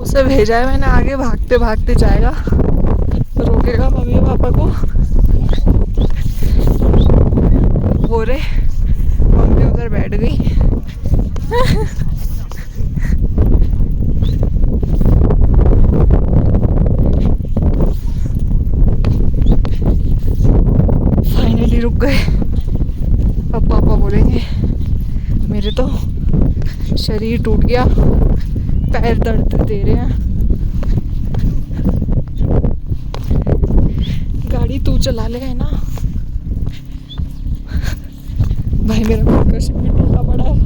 उसे भेजा है मैंने, आगे भागते भागते जाएगा, रोकेगा मम्मी पापा को। वो रे मम्मी उधर बैठ गई। फाइनली रुक गए। अब पापा बोलेंगे। मेरे तो शरीर टूट गया, पैर दर्द दे रहे हैं। गाड़ी तू चला ले है ना भाई, मेरा कंकर्शन भी टूटा पड़ा है।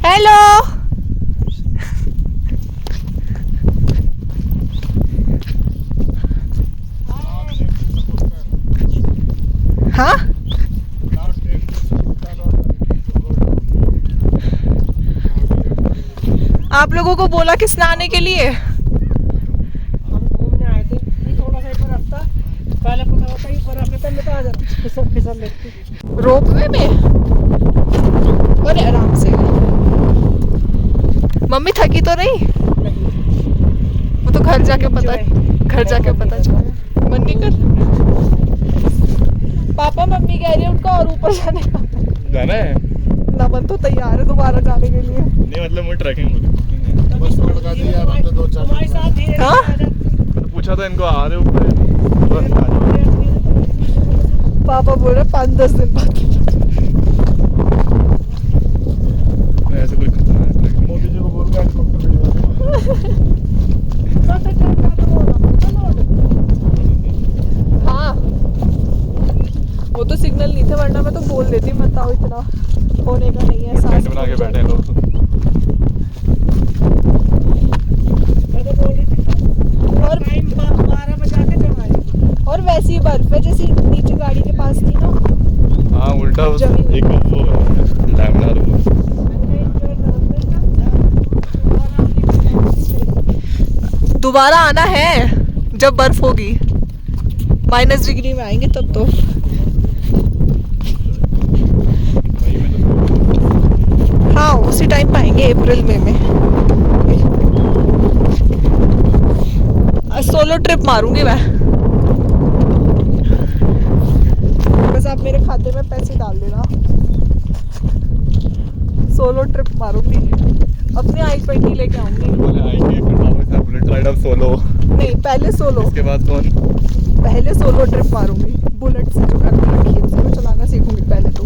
हेलो हाँ, आप लोगों को बोला किसने आने के लिए? हम घूमने आए थे, थोड़ा सा एक बार रास्ता पहले पता होता ही बर्फ में तो आ जाता फिसल लेती। रोपवे में और आराम से। मम्मी थकी तो नहीं? वो तो घर जाके पता चला। मन नहीं कर पापा, मम्मी कह रही है उनका और ऊपर जाने का जाना है। नमन तो तैयार है दोबारा जाने के लिए। नहीं मतलब मैं ट्रैकिंग बस लड़का दी यार, हम तो 2-4 हमारे साथ धीरे हाँ? मैंने पूछा था इनको आ रहे ऊपर। पापा बोल रहे 5-10 दिन बाद। ऐसे कोई खतरा है ट्रैकिंग। मोदी जी को बोल के हेलीकॉप्टर भिजवा हाँ, वो तो सिग्नल नहीं थे, वरना मैं तो बोल देती मत आओ, इतना होने का नहीं है। टेंट बना के बैठे हैं लोग। और टाइम 12 बजे आके जब आए। और वैसी बर्फ है जैसी नीचे गाड़ी के पास थी ना। हाँ उल्टा जमी हुई। एक वो लैमिनार वो। दोबारा आना है जब बर्फ होगी, -डिग्री में आएंगे तब तो। हाँ उसी टाइम पाएंगे, अप्रैल में। सोलो ट्रिप मारूंगी मैं, बस आप मेरे खाते में पैसे डाल देना। सोलो ट्रिप मारूंगी, अपने i20 लेके आऊंगी। बोले आएंगे फिर वापस से बुलेट राइड अब सोलो। नहीं पहले सोलो, इसके बाद कौन? पहले सोलो ट्रिप मारूंगी। बुलेट से जो घर में रखी है उसको चलाना सीखूंगी पहले तो।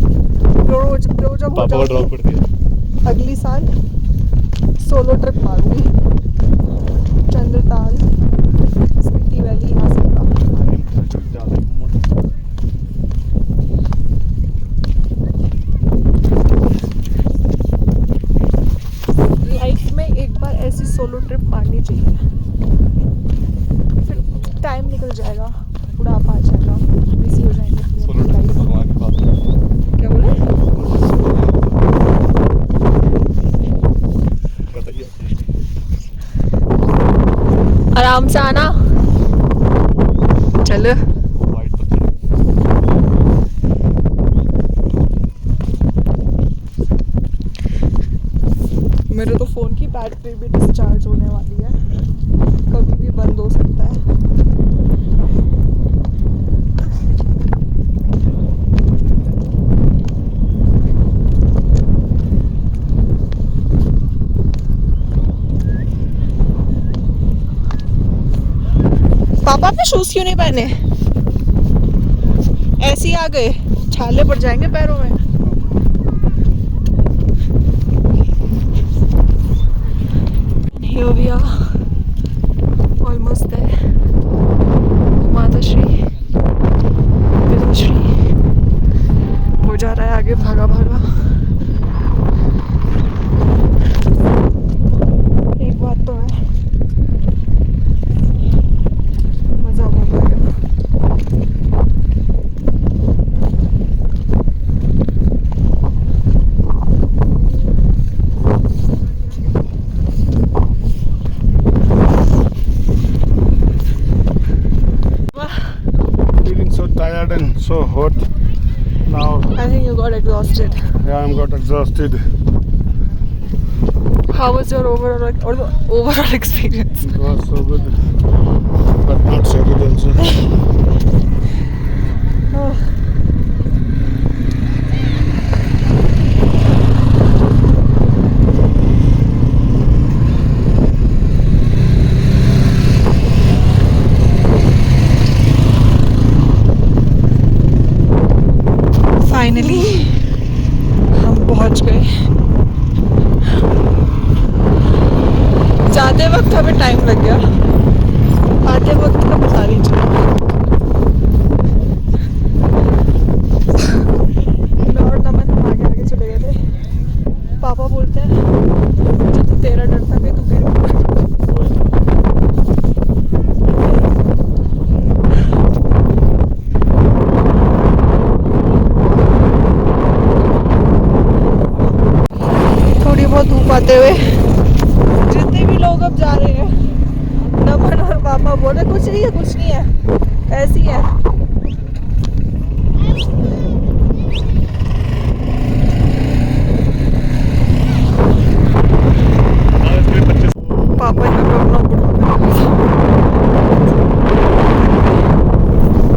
रोज जब हो पापा को ड्रॉप जाऊंगी कर दिया। अगली साल सोलो ट्रिप मारूंगी। चंद्रताल, स्पीति वैली, यहाँ से लाइफ में एक बार ऐसी सोलो ट्रिप मारनी चाहिए, फिर टाइम निकल जाएगा, बुढ़ापा आ जाएगा, बिजी हो जाएंगे अपनी सोलो अपनी ट्रिप लाइफ। भगवान के पास। क्या बोले? बताइए। आराम से आना, चल। वाइट पत्थर। मेरे तो फ़ोन की बैटरी भी डिस्चार्ज होने वाली है, कभी भी बंद हो सकता है। पापा आपने शूज क्यों नहीं पहने? ऐसे ही आ गए, छाले पड़ जाएंगे पैरों में। Here we are, almost there. माता श्री, पिताश्री हो जा रहा है आगे, भागा भागा। एक बात तो है, मजा बहुत आएगा। been so hot. Now, I think you got exhausted. yeah, I'm got exhausted. How was your overall experience? It was so good, but not so good also. Oh. Finally हम पहुंच गए। जाते वक्त हमें टाइम लग गया, आते वक्त का पता नहीं चला। मैं और नमन हम आगे आगे चले गए थे। पापा बोलते हैं मुझे तो तेरा डर था कि तू गिर। थोड़ी बहुत धूप आते हुए जितने भी लोग अब जा रहे हैं, नमन और पापा बोल रहे कुछ नहीं है ऐसी है। पापा यहाँ पे अपना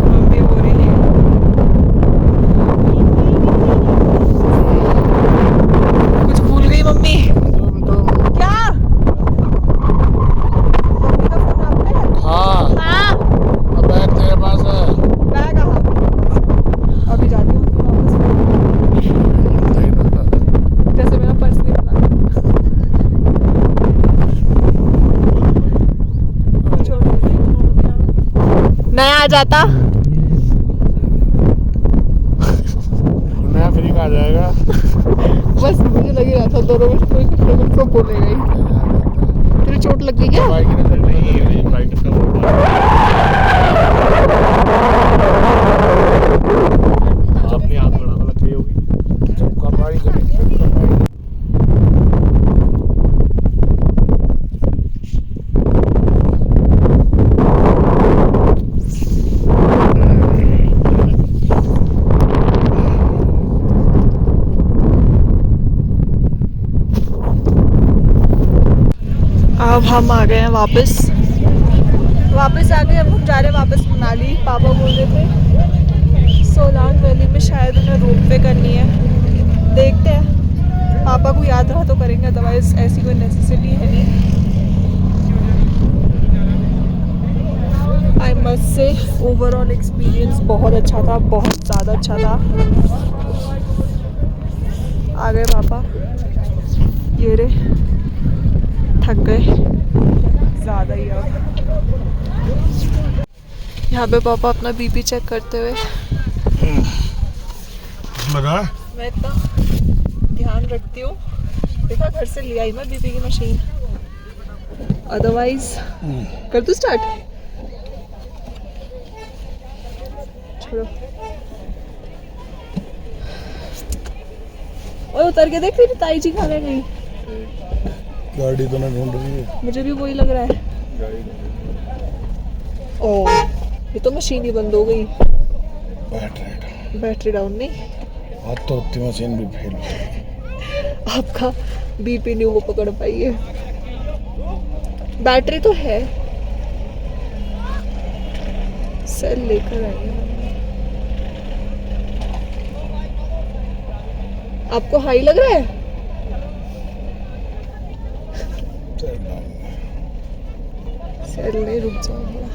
मम्मी हो रही है कुछ भूल गई मम्मी। क्या मम्मी का फोन आप पे है? हाँ, हाँ अब बैग तेरे पास है। मैं कहा अभी जाती हूँ वापस। जैसे मेरा पर्स नहीं मिला। मैं आ जाता नया फ्री में आ जाएगा। बस मुझे लग ही रहा था दोनों में कोई कुछ ना कुछ तो बोलेगा ही। तेरी चोट लग गई क्या? बाइक नहीं नहीं फ्लाइट का आपने हाथ बढ़ाना लग गई होगी। कमाई करेंगे। अब हम आ गए हैं वापस आ गए। अब हम जा रहे हैं वापस मनाली। पापा बोल रहे थे सोलांग वैली में शायद उन्हें रोप वे करनी है, देखते हैं। पापा को याद रहा तो करेंगे, अदरवाइज ऐसी कोई नेसेसिटी है नहीं। I must say overall experience बहुत अच्छा था, बहुत ज़्यादा अच्छा था। आ गए पापा, ये रे थक गए ज़्यादा ही। अब यहाँ पे पापा अपना बीपी चेक करते हुए। लगा मैं इतना ध्यान रखती हूँ, देखा घर से ले आई मैं बीपी की मशीन, अदरवाइज। कर दूँ स्टार्ट? छोड़ो। ओए उतर के देख, तेरी ताई जी खाने गई। गाड़ी तो नहीं ढूंढ रही है। मुझे भी वही लग रहा है। ओह ये तो मशीन ही बंद हो गई। बैटरी डाउन नहीं। आज तो उतनी मशीन भी फेल। आपका बीपी नहीं वो पकड़ पाई है। बैटरी तो है, सेल लेकर आएंगे। आपको हाई लग रहा है? सेल नहीं, रुक जाओ थोड़ा।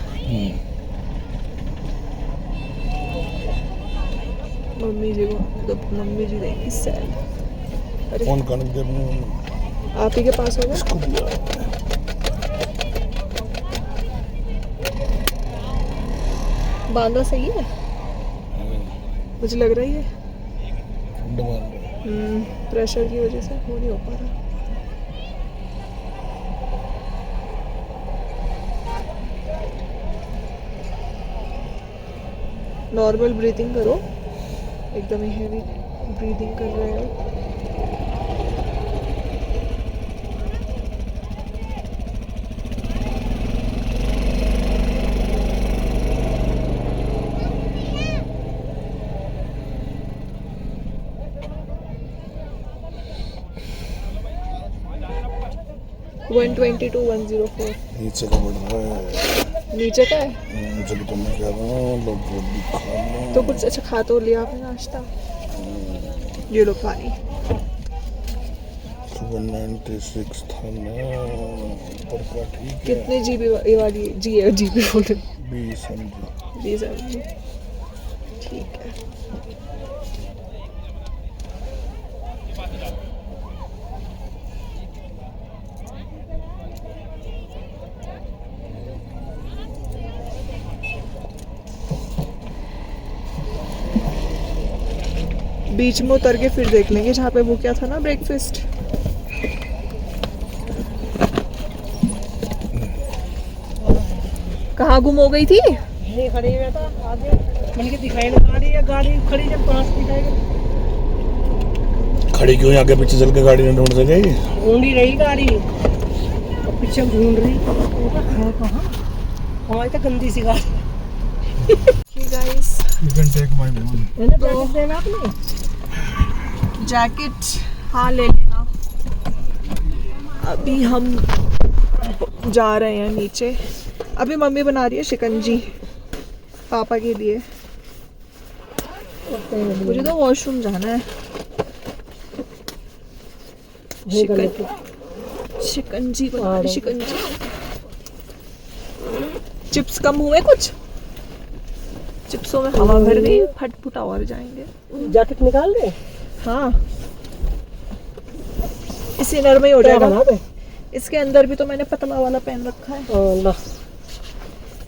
मम्मी जी को तो मम्मी जी देंगी सेल। अरे फोन करने के आप ही के पास होगा। इसको दिया बांधा सही है, मुझे लग रही है दबान प्रेशर की वजह से वो नहीं हो पा रहा। नॉर्मल ब्रीथिंग करो, एकदम ही हैवी ब्रीदिंग कर रहे हो। 122 104 नीचे का बढ़ रहा है। नीचे का है नीचे भी तो मैं कह रहा हूँ लोग रोटी खाना। तो कुछ अच्छा खा तो लिया आपने नाश्ता। ये लो पानी। 196 था ना ऊपर का, ठीक है। कितने जीबी ये वाली जी है जीबी बोल रहे 20 MB। 20 MB ठीक है। बीच में उतर के फिर देख लेंगे जहाँ पे वो क्या था ना ब्रेकफास्ट। कहाँ गुम हो गई थी? नहीं खड़ी हुआ था आगे, मैंने कि दिखाई ना गाड़ी, या गाड़ी खड़ी जब पास दिखाई खड़ी क्यों? आगे पीछे चल के गाड़ी में ढूंढ सकेगी। ढूंढ ही रही गाड़ी और पीछे ढूंढ रही है कहाँ। हमारी तो गंदी सी गाड़ी। Guys You can take my phone। मैंने जैकेट देना आपने। जैकेट हाँ ले लेना। अभी हम जा रहे हैं नीचे। अभी मम्मी बना रही है शिकंजी पापा के लिए। मुझे तो वॉशरूम जाना है। शिकंजी बना रही शिकंजी। चिप्स कम हुए कुछ? चिप्सों में हवा भर गई, फट फुटा और जाएंगे। जैकेट निकाल दे। हाँ इसी नर में ही हो जाएगा। इसके अंदर भी तो मैंने पतला वाला पहन रखा है।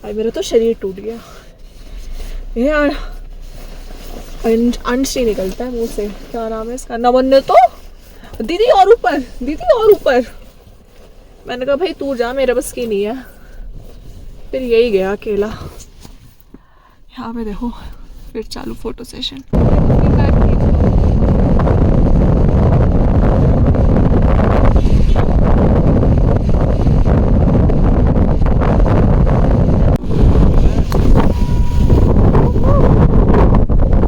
भाई मेरा तो शरीर टूट गया। ये यार अंश ही निकलता है मुंह से। क्या नाम है इसका? नवन्य तो दीदी और ऊपर, दीदी और ऊपर। मैंने कहा भाई तू जा, मेरे बस की नहीं है। फिर यही गया अकेला। यहाँ पे देखो फिर चालू फोटो सेशन।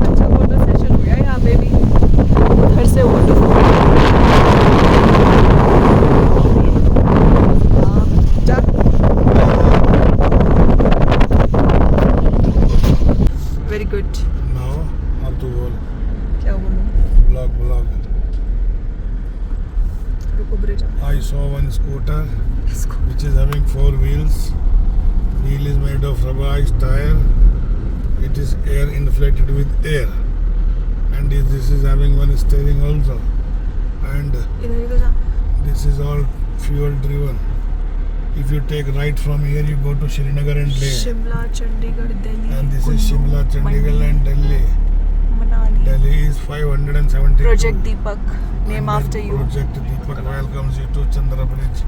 अच्छा फोटो सेशन हो गया यहाँ पे भी। घर से जा। Very good. Now, अब तो बोल। क्या बोलूँ? Vlog। रुको bridge. I saw one scooter which is having 4 wheels. Wheel is made of rubberized tire. It is air inflated with air. And this is having one steering also. And इधर ही तो जा। this is all fuel driven. If you take right from here, you go to Srinagar and Leh. Shimla, Chandigarh, Delhi. And this is Kullu, Shimla, Chandigarh and Delhi. Manali. Delhi is 570. Project Deepak, name after you. Project Deepak welcomes you to Chandra Bridge.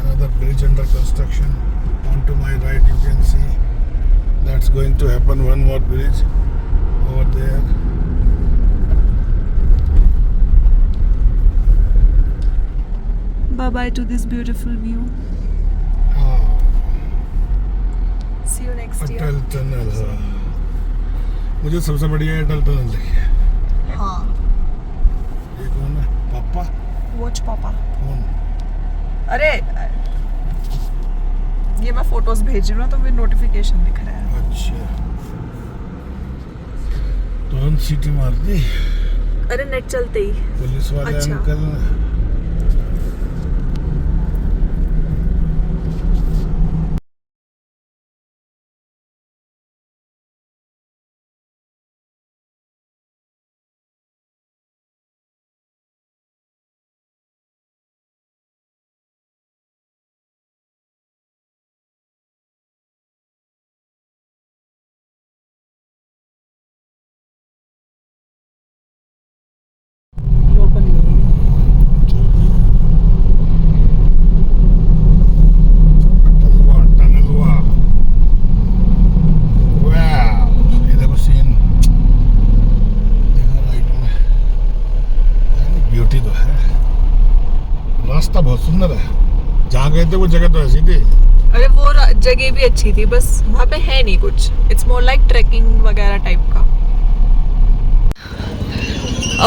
Another bridge under construction. On to my right, you can see that's going to happen. One more bridge over there. Bye bye to this beautiful view. Ah, See you next year. Atal tunnel. मुझे सबसे बढ़िया अटल tunnel लगी। हाँ। ये कौन है? पापा? Watch पापा। कौन? अरे ये मैं फोटोज भेज रही हूँ तो फिर नोटिफिकेशन दिख रहा है। अच्छा, तुरंत सीटी मार दी अरे नेट चलते ही। पुलिस वाले अच्छा। अंकल ने। रास्ता बहुत सुंदर है। जहाँ गए थे वो जगह तो ऐसी थी। अरे वो जगह भी अच्छी थी, बस वहाँ पे है नहीं कुछ। इट्स मोर लाइक ट्रैकिंग वगैरह टाइप का।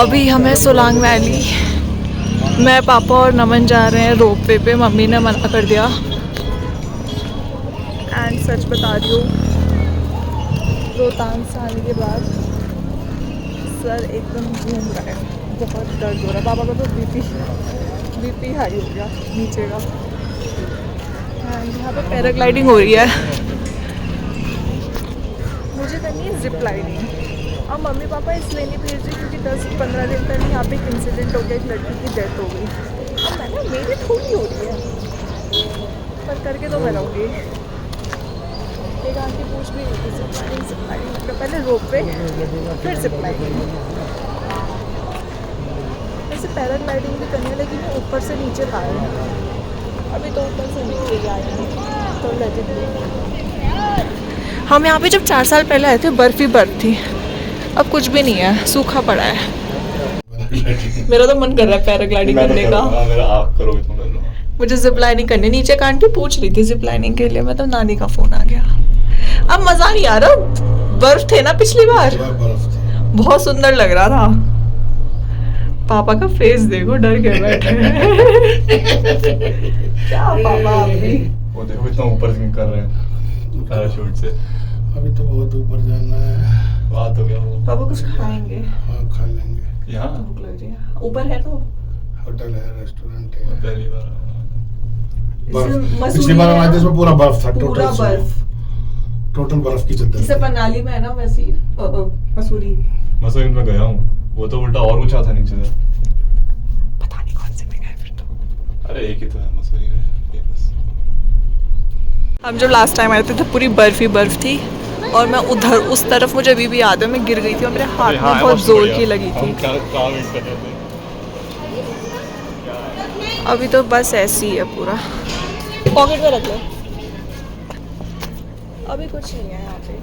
अभी हमें सोलांग वैली मैं, पापा और नमन जा रहे हैं रोप वे पे, मम्मी ने मना कर दिया। एंड सच बता रही हूँ, रोहतांग से आने के बाद सर एकदम घूम रहा है, बहुत दर्द हो रहा है। पापा का तो बीपी हाई हो गया नीचे का। एंड यहाँ पे पैराग्लाइडिंग हो रही है, मुझे करनी है जिप लाइनिंग। और मम्मी पापा इसलिए नहीं भेज रहे क्योंकि 10-15 दिन पहले यहाँ पे एक इंसिडेंट हो गया, एक लड़की की डेथ हो गई। अब मैं ना, मेरी थोड़ी हो रही है, पर करके तो मैं रहूँगी। एक आंटी पूछ भी रही थी जिप लाइनिंग, तो पहले रोप वे फिर जिप लाइनिंग। वैसे पैराग्लाइडिंग भी करनी है, लेकिन ऊपर से नीचे पा रहे हैं, अभी तो ऊपर से नीचे जाएंगे तो लेजेंडरी। हम यहाँ पे जब 4 साल पहले आए थे बर्फ़ ही बर्फ़ थी, अब कुछ भी नहीं है, सूखा पड़ा है। मेरा तो मन कर रहा है पैराग्लाइडिंग करने का। मेरा आप करोगे तो मैं लूँगा। मुझे जिप लाइनिंग करनी, नीचे का आंटी पूछ रही थी जिप लाइनिंग के लिए, मैं तो नानी का फोन आ गया। अब मजा नहीं आ रहा, बर्फ थे ना पिछली बार, बहुत सुंदर लग रहा था। पापा का फेस देखो, डर के बैठे क्या पापा आप भी। वो देखो इतना ऊपर से कर रहे हैं पैराशूट से। अभी तो बहुत ऊपर जाना है। बात हो गया वो। पापा कुछ खाएंगे? हाँ, खा लेंगे। यहाँ भूख लग रही है, ऊपर है तो होटल है, रेस्टोरेंट है। पहली बार बर्फ, पिछली बार हम आए थे इसमें पूरा बर्फ था, पूरा बर्फ, टोटल बर्फ की चद्दर। जैसे मनाली में है ना वैसे ही मसूरी। मसूरी में गया हूँ, वो तो उल्टा और ऊंचा था नीचे से। पता नहीं कौन से में गए फिर तो। अरे एक ही तो है मसूरी में, फेमस। हम जब लास्ट टाइम आए थे तो पूरी बर्फ ही बर्फ थी, और मैं उधर उस तरफ, मुझे अभी भी याद है, मैं गिर गई थी और मेरे हाथ में बहुत जोर की लगी थी। अभी तो बस ऐसी है पूरा, पॉकेट में रख लो। अभी कुछ नहीं है यहाँ पे,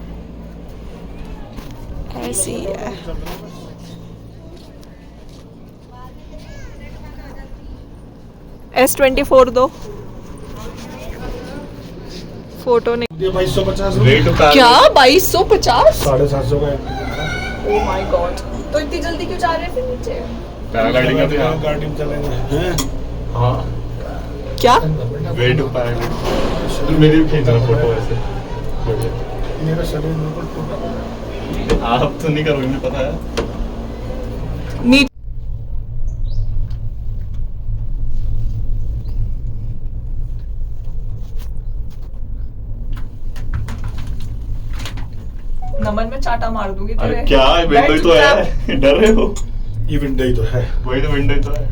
ऐसी ही है। S24 दो, फोटो नहीं। 2250 रेट क्या 2250? 750 का ओह माय गॉड, तो इतनी जल्दी क्यों जा रहे हैं फिर नीचे? पैराग्लाइडिंग का तो यहाँ गाड़ी में चलेंगे हैं। हाँ क्या वे टू पैराग्लाइडिंग। मेरी भी खींच रहा फोटो ऐसे बढ़िया। मेरा शरीर बिल्कुल टूटा। आप तो नहीं करोगे, मुझे पता है। नीचे नमन में चाटा मार दूंगी अरे तेरे। क्या है, विंडो ही तो है, डर रहे हो? ये विंडो ही तो है। वही तो विंडो ही तो है,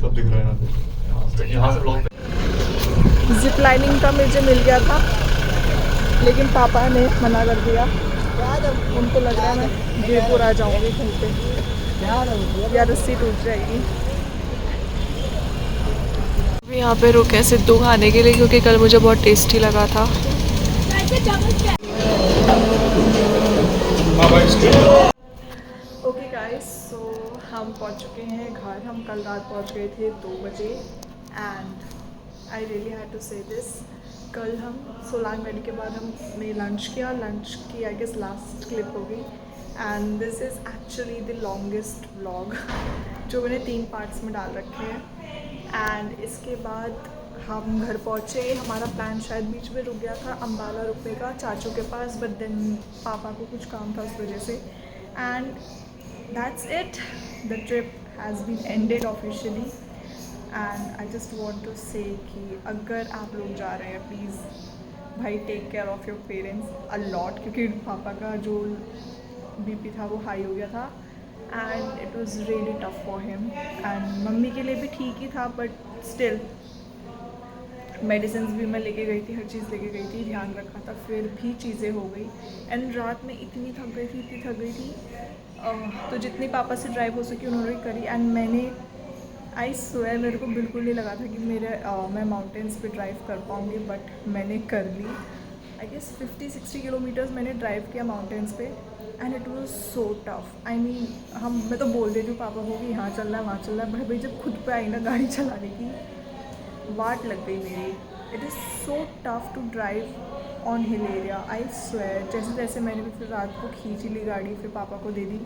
सब दिख रहा है यहाँ से। यहाँ से ब्लॉक जिप लाइनिंग का मुझे मिल गया था, लेकिन पापा ने मना कर दिया। उनको लग रहा है मैं जयपुर आ जाऊंगी कहीं पे, या रस्सी टूट जाएगी। अभी यहाँ पे रुके सिद्धू खाने के लिए, क्योंकि कल मुझे बहुत टेस्टी लगा था। ओके गाइस, सो हम पहुँच चुके हैं घर। हम कल रात पहुँच गए थे 2 बजे, and I really had to say this. कल हम सोलांग वैली के बाद हमने लंच किया, लंच की आई गेस लास्ट क्लिप होगी, and this is actually the longest vlog जो मैंने 3 पार्ट्स में डाल रखे हैं। एंड इसके बाद हम घर पहुँचे। हमारा प्लान शायद बीच में रुक गया था, अम्बाला रुकने का चाचू के पास, बट देन पापा को कुछ काम था उस वजह से। And that's it, the trip has been ended officially. And I just want to say कि अगर आप लोग जा रहे हैं, प्लीज़ भाई take care of your parents a lot, क्योंकि पापा का जो बीपी था वो हाई हो गया था, and it was really tough for him. And mummy के लिए भी ठीक ही था, बट स्टिल मेडिसिन भी मैं लेके गई थी, हर चीज़ लेके गई थी, ध्यान रखा था, फिर भी चीज़ें हो गई। एंड रात में इतनी थक गई थी, तो जितनी पापा से ड्राइव हो सकी उन्होंने करी। एंड मैंने आई स्वेयर, मेरे को बिल्कुल नहीं लगा था कि मैं माउंटेन्स पे ड्राइव कर पाऊँगी, बट मैंने कर ली। आई गेस 50-60 किलोमीटर्स मैंने ड्राइव किया माउंटेन्स पे, and it was so tough. I mean मैं तो बोल देती हूँ पापा को कि यहाँ चलना है, वहाँ चलना है, भाई जब खुद पे आई ना गाड़ी चलाने की, वाट लग गई मेरी। It is so tough to drive on hill area, I swear. जैसे तैसे मैंने भी फिर रात को खींच ली गाड़ी, फिर पापा को दे दी,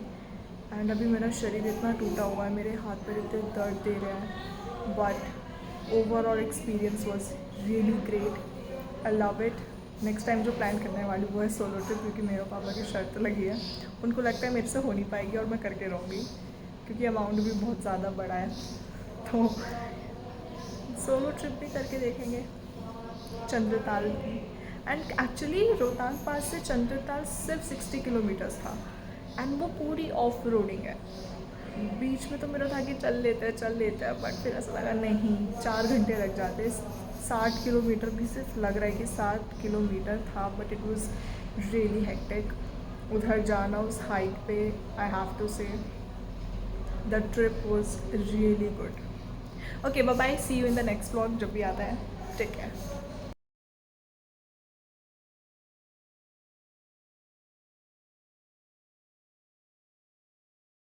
एंड अभी मेरा शरीर इतना टूटा हुआ है, मेरे हाथ पैर इतने दर्द दे रहे हैं, but overall experience was really great. I love it. Next time जो प्लान करने वाली वो है सोलो ट्रिप, क्योंकि मेरे पापा की शर्त लगी है, उनको लगता है मेरे से हो नहीं पाएगी और मैं करके रहूँगी, क्योंकि अमाउंट भी बहुत ज़्यादा बड़ा है। तो सोलो ट्रिप भी करके देखेंगे चंद्रताल की। एंड एक्चुअली रोहतांग पास से चंद्रताल सिर्फ 60 किलोमीटर्स था, एंड वो पूरी ऑफ रोडिंग है। बीच में तो मेरा था कि चल लेते हैं, बट फिर ऐसा लगा नहीं, 4 घंटे लग जाते। 60 किलोमीटर भी सिर्फ लग रहा है कि 7 किलोमीटर था, but it was really hectic. उधर जाना उस हाइट पे, I have to say the trip was really good. Okay bye bye, see you in the next vlog जब भी आता है। Take care.